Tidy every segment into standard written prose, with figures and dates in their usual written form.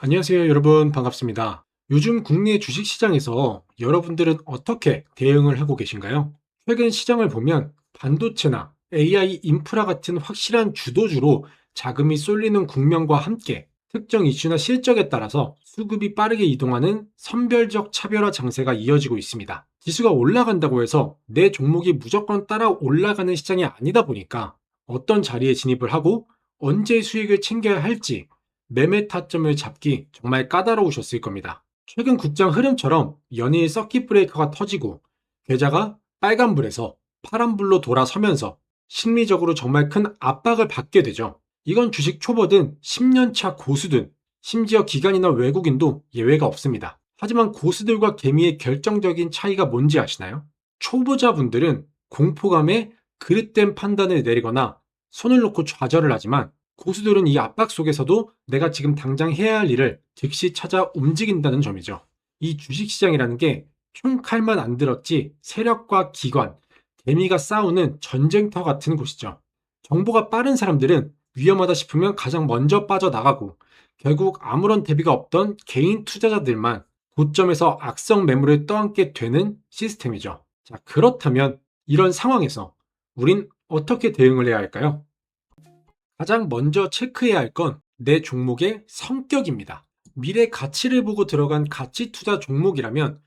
안녕하세요, 여러분. 반갑습니다. 요즘 국내 주식시장에서 여러분들은 어떻게 대응을 하고 계신가요? 최근 시장을 보면 반도체나 AI 인프라 같은 확실한 주도주로 자금이 쏠리는 국면과 함께 특정 이슈나 실적에 따라서 수급이 빠르게 이동하는 선별적 차별화 장세가 이어지고 있습니다. 지수가 올라간다고 해서 내 종목이 무조건 따라 올라가는 시장이 아니다 보니까 어떤 자리에 진입을 하고 언제 수익을 챙겨야 할지 매매 타점을 잡기 정말 까다로우셨을 겁니다. 최근 국장 흐름처럼 연일 서킷 브레이커가 터지고 계좌가 빨간불에서 파란불로 돌아서면서 심리적으로 정말 큰 압박을 받게 되죠. 이건 주식 초보든 10년차 고수든 심지어 기관이나 외국인도 예외가 없습니다. 하지만 고수들과 개미의 결정적인 차이가 뭔지 아시나요? 초보자분들은 공포감에 그릇된 판단을 내리거나 손을 놓고 좌절을 하지만 고수들은 이 압박 속에서도 내가 지금 당장 해야 할 일을 즉시 찾아 움직인다는 점이죠. 이 주식시장이라는 게 총칼만 안 들었지 세력과 기관, 개미가 싸우는 전쟁터 같은 곳이죠. 정보가 빠른 사람들은 위험하다 싶으면 가장 먼저 빠져나가고 결국 아무런 대비가 없던 개인 투자자들만 고점에서 악성 매물을 떠안게 되는 시스템이죠. 자, 그렇다면 이런 상황에서 우린 어떻게 대응을 해야 할까요? 가장 먼저 체크해야 할 건 내 종목의 성격입니다. 미래 가치를 보고 들어간 가치 투자 종목이라면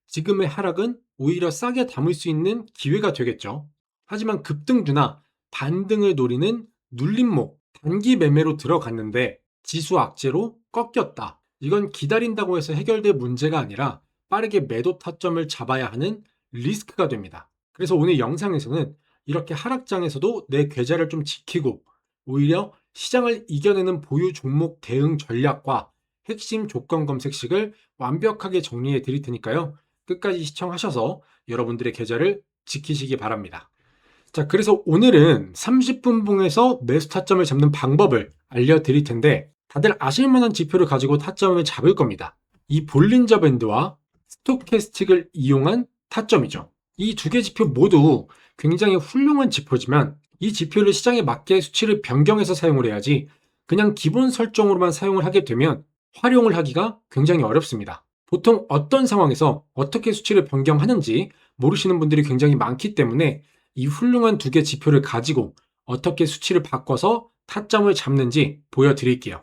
지금의 하락은 오히려 싸게 담을 수 있는 기회가 되겠죠. 하지만 급등주나 반등을 노리는 눌림목, 단기 매매로 들어갔는데 지수 악재로 꺾였다. 이건 기다린다고 해서 해결될 문제가 아니라 빠르게 매도 타점을 잡아야 하는 리스크가 됩니다. 그래서 오늘 영상에서는 이렇게 하락장에서도 내 계좌를 좀 지키고 오히려 시장을 이겨내는 보유 종목 대응 전략과 핵심 조건 검색식을 완벽하게 정리해 드릴 테니까요. 끝까지 시청하셔서 여러분들의 계좌를 지키시기 바랍니다. 자, 그래서 오늘은 30분 봉에서 매수 타점을 잡는 방법을 알려드릴 텐데 다들 아실만한 지표를 가지고 타점을 잡을 겁니다. 이 볼린저 밴드와 스토캐스틱을 이용한 타점이죠. 이 두 개 지표 모두 굉장히 훌륭한 지표지만 이 지표를 시장에 맞게 수치를 변경해서 사용을 해야지 그냥 기본 설정으로만 사용을 하게 되면 활용을 하기가 굉장히 어렵습니다. 보통 어떤 상황에서 어떻게 수치를 변경하는지 모르시는 분들이 굉장히 많기 때문에 이 훌륭한 두 개 지표를 가지고 어떻게 수치를 바꿔서 타점을 잡는지 보여드릴게요.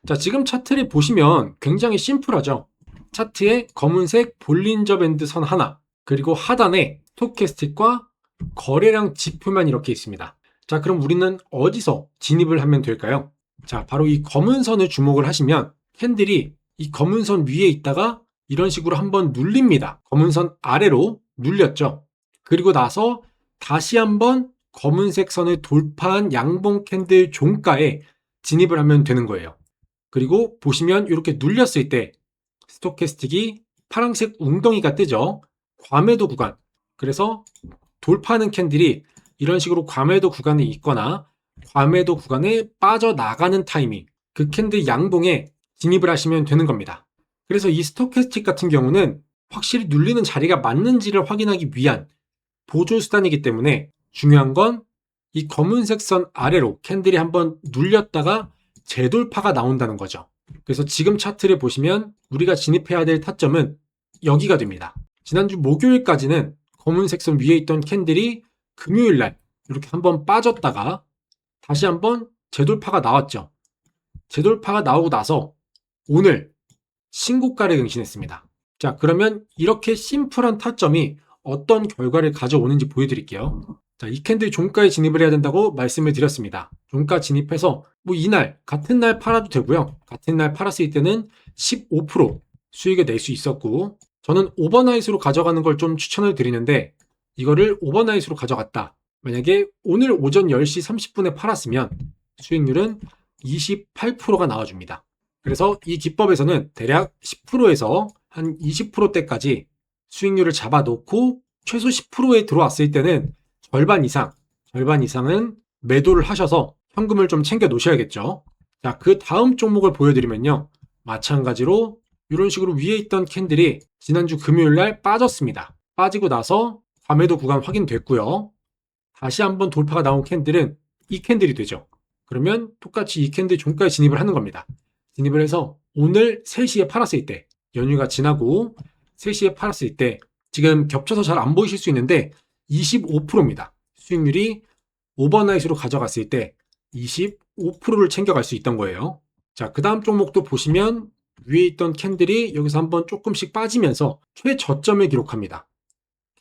자, 지금 차트를 보시면 굉장히 심플하죠. 차트에 검은색 볼린저 밴드 선 하나, 그리고 하단에 스톡캐스틱과 거래량 지표만 이렇게 있습니다. 자, 그럼 우리는 어디서 진입을 하면 될까요? 자, 바로 이 검은 선을 주목을 하시면 캔들이 이 검은 선 위에 있다가 이런 식으로 한번 눌립니다. 검은 선 아래로 눌렸죠. 그리고 나서 다시 한번 검은색 선을 돌파한 양봉 캔들 종가에 진입을 하면 되는 거예요. 그리고 보시면 이렇게 눌렸을 때 스토캐스틱이 파란색 웅덩이가 뜨죠. 과매도 구간. 그래서 돌파하는 캔들이 이런 식으로 과매도 구간에 있거나 과매도 구간에 빠져나가는 타이밍, 그 캔들 양봉에 진입을 하시면 되는 겁니다. 그래서 이 스토캐스틱 같은 경우는 확실히 눌리는 자리가 맞는지를 확인하기 위한 보조 수단이기 때문에 중요한 건 이 검은색 선 아래로 캔들이 한번 눌렸다가 재돌파가 나온다는 거죠. 그래서 지금 차트를 보시면 우리가 진입해야 될 타점은 여기가 됩니다. 지난주 목요일까지는 검은색 선 위에 있던 캔들이 금요일날 이렇게 한번 빠졌다가 다시 한번 재돌파가 나왔죠. 재돌파가 나오고 나서 오늘 신고가를 갱신했습니다. 자, 그러면 이렇게 심플한 타점이 어떤 결과를 가져오는지 보여드릴게요. 자, 이 캔들 종가에 진입을 해야 된다고 말씀을 드렸습니다. 종가 진입해서 뭐 이날 같은 날 팔아도 되고요. 같은 날 팔았을 때는 15% 수익을 낼 수 있었고 저는 오버나잇으로 가져가는 걸 좀 추천을 드리는데 이거를 오버나잇으로 가져갔다. 만약에 오늘 오전 10시 30분에 팔았으면 수익률은 28%가 나와줍니다. 그래서 이 기법에서는 대략 10%에서 한 20%대까지 수익률을 잡아놓고 최소 10%에 들어왔을 때는 절반 이상은 매도를 하셔서 현금을 좀 챙겨 놓으셔야겠죠. 자, 그 다음 종목을 보여드리면요. 마찬가지로 이런 식으로 위에 있던 캔들이 지난주 금요일날 빠졌습니다. 빠지고 나서 과매도 구간 확인됐고요. 다시 한번 돌파가 나온 캔들은 이 캔들이 되죠. 그러면 똑같이 이 캔들 종가에 진입을 하는 겁니다. 진입을 해서 오늘 3시에 팔았을 때, 연휴가 지나고 3시에 팔았을 때 지금 겹쳐서 잘 안 보이실 수 있는데 25%입니다. 수익률이 오버나잇으로 가져갔을 때 25%를 챙겨갈 수 있던 거예요. 자, 그 다음 종목도 보시면 위에 있던 캔들이 여기서 한번 조금씩 빠지면서 최저점을 기록합니다.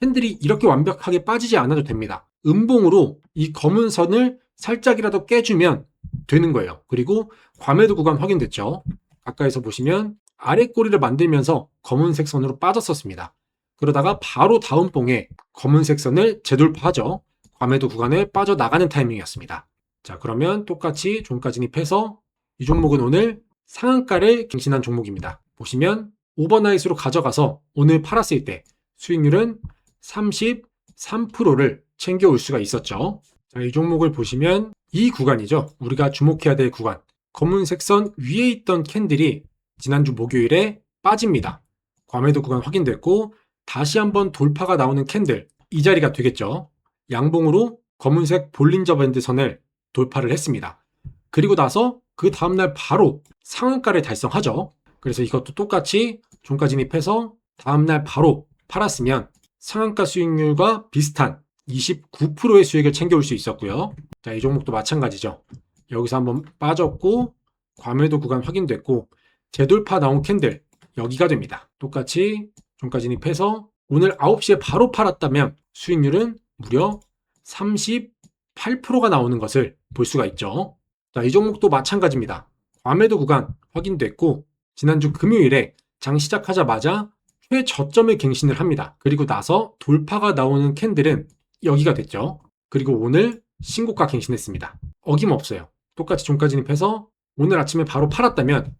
캔들이 이렇게 완벽하게 빠지지 않아도 됩니다. 음봉으로 이 검은 선을 살짝이라도 깨주면 되는 거예요. 그리고 과매도 구간 확인됐죠. 가까이서 보시면 아래 꼬리를 만들면서 검은색 선으로 빠졌었습니다. 그러다가 바로 다음 봉에 검은색 선을 재돌파하죠. 과매도 구간에 빠져나가는 타이밍이었습니다. 자, 그러면 똑같이 종가 진입해서 이 종목은 오늘 상한가를 갱신한 종목입니다. 보시면 오버나잇으로 가져가서 오늘 팔았을 때 수익률은 33%를 챙겨올 수가 있었죠. 자, 이 종목을 보시면 이 구간이죠. 우리가 주목해야 될 구간. 검은색 선 위에 있던 캔들이 지난주 목요일에 빠집니다. 과매도 구간 확인됐고 다시 한번 돌파가 나오는 캔들, 이 자리가 되겠죠. 양봉으로 검은색 볼린저 밴드 선을 돌파를 했습니다. 그리고 나서 그 다음날 바로 상한가를 달성하죠. 그래서 이것도 똑같이 종가 진입해서 다음날 바로 팔았으면 상한가 수익률과 비슷한 29%의 수익을 챙겨올 수 있었고요. 자, 이 종목도 마찬가지죠. 여기서 한번 빠졌고 과매도 구간 확인됐고 재돌파 나온 캔들 여기가 됩니다. 똑같이 종가 진입해서 오늘 9시에 바로 팔았다면 수익률은 무려 38%가 나오는 것을 볼 수가 있죠. 자, 이 종목도 마찬가지입니다. 과매도 구간 확인됐고 지난주 금요일에 장 시작하자마자 최저점을 갱신을 합니다. 그리고 나서 돌파가 나오는 캔들은 여기가 됐죠. 그리고 오늘 신고가 갱신했습니다. 어김없어요. 똑같이 종가 진입해서 오늘 아침에 바로 팔았다면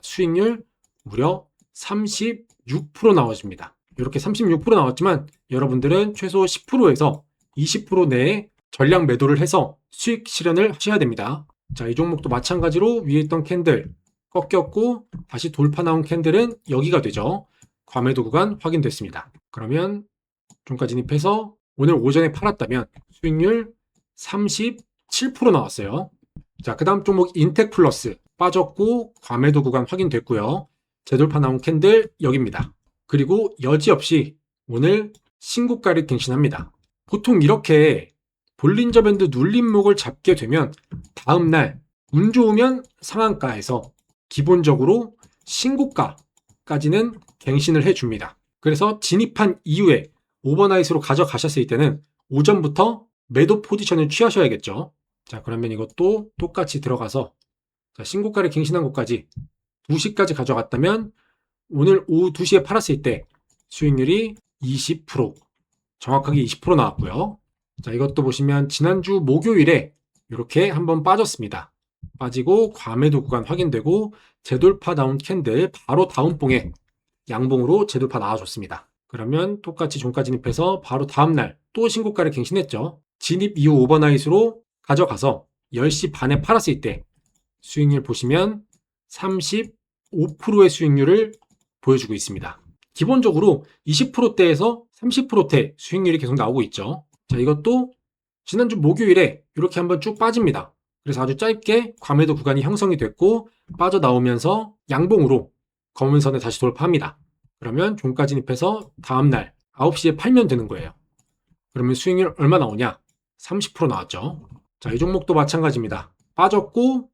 수익률 무려 36% 나와줍니다. 이렇게 36% 나왔지만 여러분들은 최소 10%에서 20% 내에 전량 매도를 해서 수익 실현을 하셔야 됩니다. 자, 이 종목도 마찬가지로 위에 있던 캔들 꺾였고 다시 돌파 나온 캔들은 여기가 되죠. 과매도 구간 확인됐습니다. 그러면 종가 진입해서 오늘 오전에 팔았다면 수익률 37% 나왔어요. 자, 그 다음 종목 인텍플러스 빠졌고 과매도 구간 확인됐고요. 재돌파 나온 캔들 여기입니다. 그리고 여지없이 오늘 신고가를 갱신합니다. 보통 이렇게 볼린저 밴드 눌림목을 잡게 되면 다음날 운 좋으면 상한가에서 기본적으로 신고가까지는 갱신을 해줍니다. 그래서 진입한 이후에 오버나잇으로 가져가셨을 때는 오전부터 매도 포지션을 취하셔야겠죠. 자, 그러면 이것도 똑같이 들어가서 신고가를 갱신한 곳까지 2시까지 가져갔다면 오늘 오후 2시에 팔았을 때 수익률이 20%, 정확하게 20% 나왔고요. 자, 이것도 보시면 지난주 목요일에 이렇게 한번 빠졌습니다. 빠지고 과매도 구간 확인되고 재돌파 나온 캔들 바로 다음 봉에 양봉으로 재돌파 나와줬습니다. 그러면 똑같이 종가 진입해서 바로 다음날 또 신고가를 갱신했죠. 진입 이후 오버나잇으로 가져가서 10시 반에 팔았을 때 수익률 보시면 35%의 수익률을 보여주고 있습니다. 기본적으로 20%대에서 30%대 수익률이 계속 나오고 있죠. 자, 이것도 지난주 목요일에 이렇게 한번 쭉 빠집니다. 그래서 아주 짧게 과매도 구간이 형성이 됐고 빠져나오면서 양봉으로 검은 선에 다시 돌파합니다. 그러면 종가 진입해서 다음날 9시에 팔면 되는 거예요. 그러면 수익률 얼마 나오냐? 30% 나왔죠. 자, 이 종목도 마찬가지입니다. 빠졌고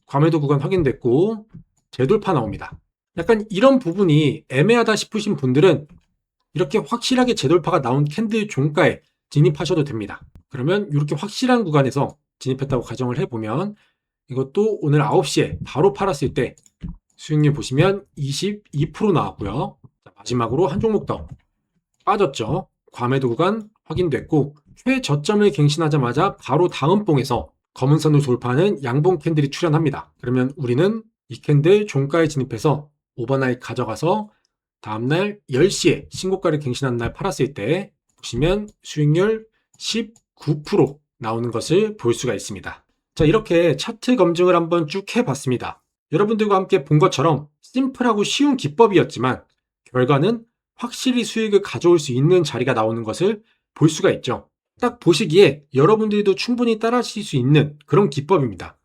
과매도 구간 확인됐고 재돌파 나옵니다. 약간 이런 부분이 애매하다 싶으신 분들은 이렇게 확실하게 재돌파가 나온 캔들 종가에 진입하셔도 됩니다. 그러면 이렇게 확실한 구간에서 진입했다고 가정을 해보면 이것도 오늘 9시에 바로 팔았을 때 수익률 보시면 22% 나왔고요. 자, 마지막으로 한 종목 더 빠졌죠. 과매도 구간 확인됐고 최저점을 갱신하자마자 바로 다음 봉에서 검은 선을 돌파하는 양봉 캔들이 출현합니다. 그러면 우리는 이 캔들 종가에 진입해서 오버나잇 가져가서 다음날 10시에 신고가를 갱신한 날 팔았을 때 보시면 수익률 19% 나오는 것을 볼 수가 있습니다. 자, 이렇게 차트 검증을 한번 쭉 해봤습니다. 여러분들과 함께 본 것처럼 심플하고 쉬운 기법이었지만 결과는 확실히 수익을 가져올 수 있는 자리가 나오는 것을 볼 수가 있죠. 딱 보시기에 여러분들도 충분히 따라하실 수 있는 그런 기법입니다.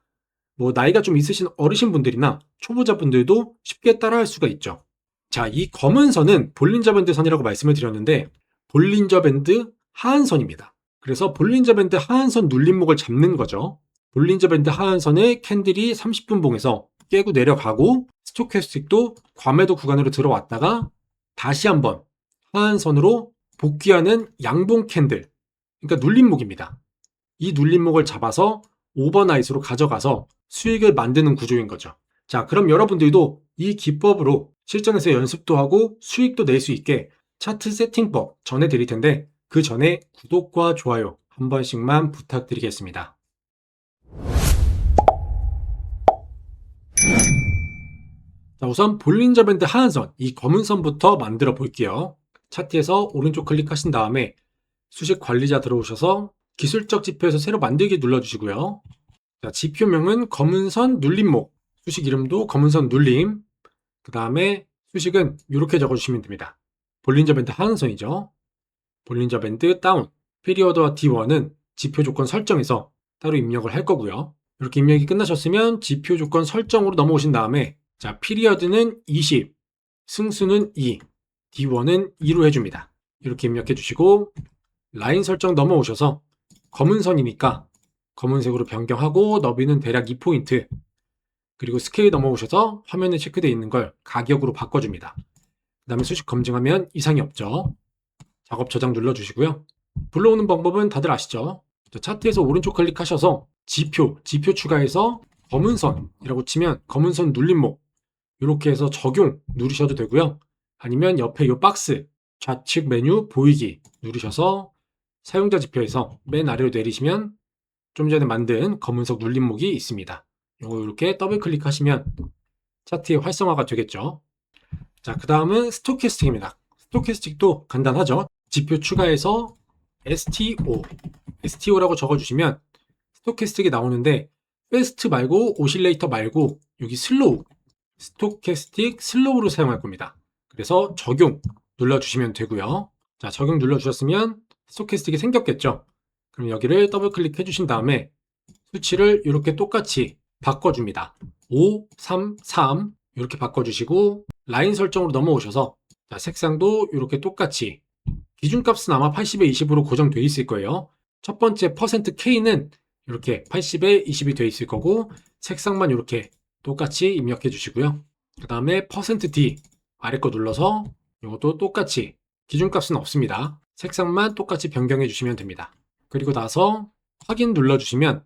나이가 좀 있으신 어르신분들이나 초보자분들도 쉽게 따라할 수가 있죠. 자, 이 검은 선은 볼린저 밴드 선이라고 말씀을 드렸는데 볼린저 밴드 하한선입니다. 그래서 볼린저 밴드 하한선 눌림목을 잡는 거죠. 볼린저 밴드 하한선에 캔들이 30분 봉에서 깨고 내려가고 스토캐스틱도 과매도 구간으로 들어왔다가 다시 한번 하한선으로 복귀하는 양봉 캔들, 그러니까 눌림목입니다. 이 눌림목을 잡아서 오버나잇으로 가져가서 수익을 만드는 구조인 거죠. 자, 그럼 여러분들도 이 기법으로 실전에서 연습도 하고 수익도 낼 수 있게 차트 세팅법 전해드릴 텐데 그 전에 구독과 좋아요 한 번씩만 부탁드리겠습니다. 자, 우선 볼린저 밴드 하한선, 이 검은 선부터 만들어 볼게요. 차트에서 오른쪽 클릭하신 다음에 수식 관리자 들어오셔서 기술적 지표에서 새로 만들기 눌러주시고요. 자, 지표명은 검은 선 눌림목, 수식 이름도 검은 선 눌림, 그 다음에 수식은 이렇게 적어주시면 됩니다. 볼린저 밴드 하한선이죠. 볼린저 밴드 다운, 피리어드와 D1은 지표 조건 설정에서 따로 입력을 할 거고요. 이렇게 입력이 끝나셨으면 지표 조건 설정으로 넘어오신 다음에 자, 피리어드는 20, 승수는 2, D1은 2로 해줍니다. 이렇게 입력해 주시고 라인 설정 넘어오셔서 검은 선이니까 검은색으로 변경하고 너비는 대략 2포인트, 그리고 스케일 넘어오셔서 화면에 체크되어 있는 걸 가격으로 바꿔줍니다. 그 다음에 수식 검증하면 이상이 없죠. 작업 저장 눌러주시고요. 불러오는 방법은 다들 아시죠? 차트에서 오른쪽 클릭하셔서 지표 추가해서 검은 선이라고 치면 검은 선 눌림목 이렇게 해서 적용 누르셔도 되고요. 아니면 옆에 이 박스 좌측 메뉴 보이기 누르셔서 사용자 지표에서 맨 아래로 내리시면 좀 전에 만든 검은색 눌림목이 있습니다. 이거 이렇게 더블 클릭하시면 차트의 활성화가 되겠죠. 자, 그 다음은 스토캐스틱입니다. 스토캐스틱도 간단하죠. 지표 추가해서 STO라고 적어주시면 스토캐스틱이 나오는데 패스트 말고 오실레이터 말고 여기 슬로우, 스토캐스틱 슬로우로 사용할 겁니다. 그래서 적용 눌러주시면 되고요. 자, 적용 눌러주셨으면 스토캐스틱이 생겼겠죠. 그럼 여기를 더블 클릭해 주신 다음에 수치를 이렇게 똑같이 바꿔줍니다. 5, 3, 3 이렇게 바꿔주시고 라인 설정으로 넘어오셔서 자, 색상도 이렇게 똑같이 기준값은 아마 80에 20으로 고정되어 있을 거예요. 첫 번째 %K는 이렇게 80에 20이 되어 있을 거고 색상만 이렇게 똑같이 입력해 주시고요. 그 다음에 %D 아래 거 눌러서 이것도 똑같이 기준값은 없습니다. 색상만 똑같이 변경해 주시면 됩니다. 그리고 나서 확인 눌러주시면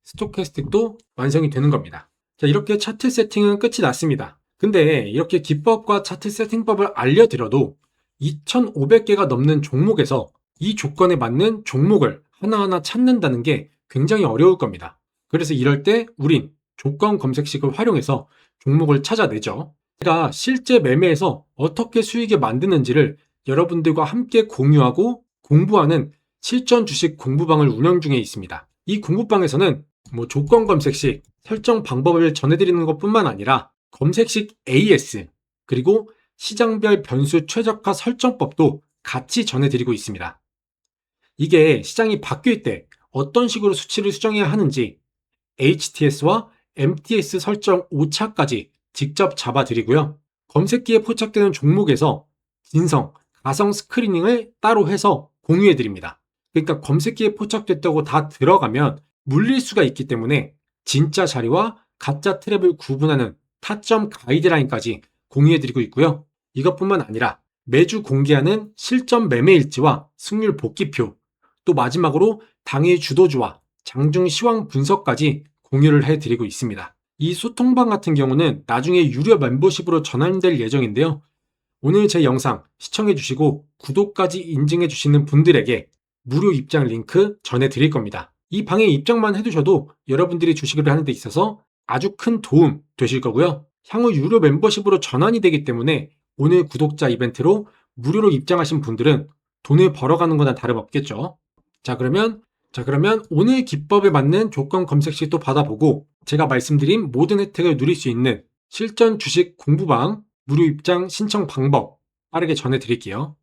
스토캐스틱도 완성이 되는 겁니다. 자, 이렇게 차트 세팅은 끝이 났습니다. 근데 이렇게 기법과 차트 세팅법을 알려드려도 2,500개가 넘는 종목에서 이 조건에 맞는 종목을 하나하나 찾는다는 게 굉장히 어려울 겁니다. 그래서 이럴 때 우린 조건 검색식을 활용해서 종목을 찾아내죠. 제가 실제 매매에서 어떻게 수익을 만드는지를 여러분들과 함께 공유하고 공부하는 실전 주식 공부방을 운영 중에 있습니다. 이 공부방에서는 조건 검색식 설정 방법을 전해드리는 것뿐만 아니라 검색식 AS 그리고 시장별 변수 최적화 설정법도 같이 전해드리고 있습니다. 이게 시장이 바뀔 때 어떤 식으로 수치를 수정해야 하는지 HTS와 MTS 설정 오차까지 직접 잡아드리고요. 검색기에 포착되는 종목에서 진성, 가성 스크리닝을 따로 해서 공유해드립니다. 그러니까 검색기에 포착됐다고 다 들어가면 물릴 수가 있기 때문에 진짜 자리와 가짜 트랩을 구분하는 타점 가이드라인까지 공유해드리고 있고요. 이것뿐만 아니라 매주 공개하는 실전 매매 일지와 승률 복귀표, 또 마지막으로 당일 주도주와 장중 시황 분석까지 공유를 해드리고 있습니다. 이 소통방 같은 경우는 나중에 유료 멤버십으로 전환될 예정인데요. 오늘 제 영상 시청해주시고 구독까지 인증해주시는 분들에게 무료 입장 링크 전해드릴 겁니다. 이 방에 입장만 해두셔도 여러분들이 주식을 하는 데 있어서 아주 큰 도움 되실 거고요. 향후 유료 멤버십으로 전환이 되기 때문에 오늘 구독자 이벤트로 무료로 입장하신 분들은 돈을 벌어가는 거나 다름없겠죠. 자, 그러면 오늘 기법에 맞는 조건 검색식도 받아보고 제가 말씀드린 모든 혜택을 누릴 수 있는 실전 주식 공부방 무료 입장 신청 방법 빠르게 전해드릴게요.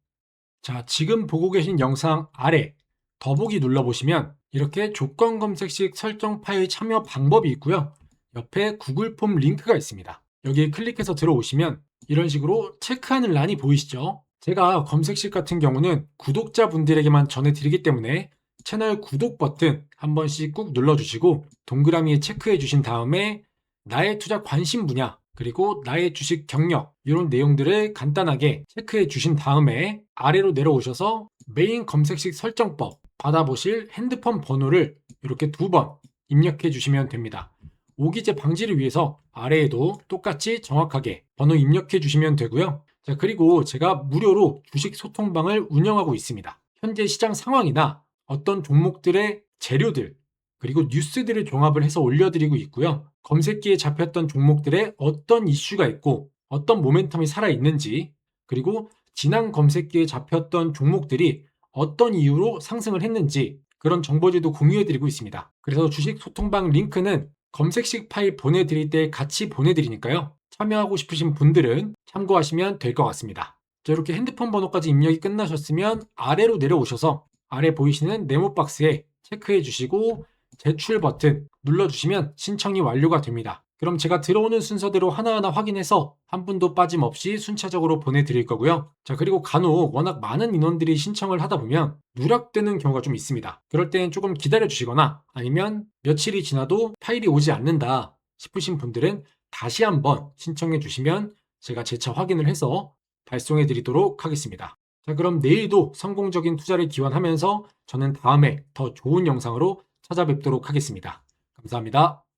자, 지금 보고 계신 영상 아래 더보기 눌러보시면 이렇게 조건 검색식 설정 파일 참여 방법이 있고요. 옆에 구글 폼 링크가 있습니다. 여기에 클릭해서 들어오시면 이런 식으로 체크하는 란이 보이시죠? 제가 검색식 같은 경우는 구독자분들에게만 전해드리기 때문에 채널 구독 버튼 한 번씩 꾹 눌러주시고 동그라미에 체크해 주신 다음에 나의 투자 관심 분야 그리고 나의 주식 경력 이런 내용들을 간단하게 체크해 주신 다음에 아래로 내려오셔서 메인 검색식 설정법 받아보실 핸드폰 번호를 이렇게 2번 입력해 주시면 됩니다. 오기제 방지를 위해서 아래에도 똑같이 정확하게 번호 입력해 주시면 되고요. 자, 그리고 제가 무료로 주식 소통방을 운영하고 있습니다. 현재 시장 상황이나 어떤 종목들의 재료들, 그리고 뉴스들을 종합을 해서 올려드리고 있고요. 검색기에 잡혔던 종목들의 어떤 이슈가 있고 어떤 모멘텀이 살아있는지, 그리고 지난 검색기에 잡혔던 종목들이 어떤 이유로 상승을 했는지 그런 정보들도 공유해드리고 있습니다. 그래서 주식 소통방 링크는 검색식 파일 보내드릴 때 같이 보내드리니까요. 참여하고 싶으신 분들은 참고하시면 될 것 같습니다. 자, 이렇게 핸드폰 번호까지 입력이 끝나셨으면 아래로 내려오셔서 아래 보이시는 네모 박스에 체크해 주시고 제출 버튼 눌러주시면 신청이 완료가 됩니다. 그럼 제가 들어오는 순서대로 하나하나 확인해서 한 분도 빠짐없이 순차적으로 보내드릴 거고요. 자, 그리고 간혹 워낙 많은 인원들이 신청을 하다 보면 누락되는 경우가 좀 있습니다. 그럴 때는 조금 기다려 주시거나 아니면 며칠이 지나도 파일이 오지 않는다 싶으신 분들은 다시 한번 신청해 주시면 제가 재차 확인을 해서 발송해 드리도록 하겠습니다. 자, 그럼 내일도 성공적인 투자를 기원하면서 저는 다음에 더 좋은 영상으로 찾아뵙도록 하겠습니다. 감사합니다.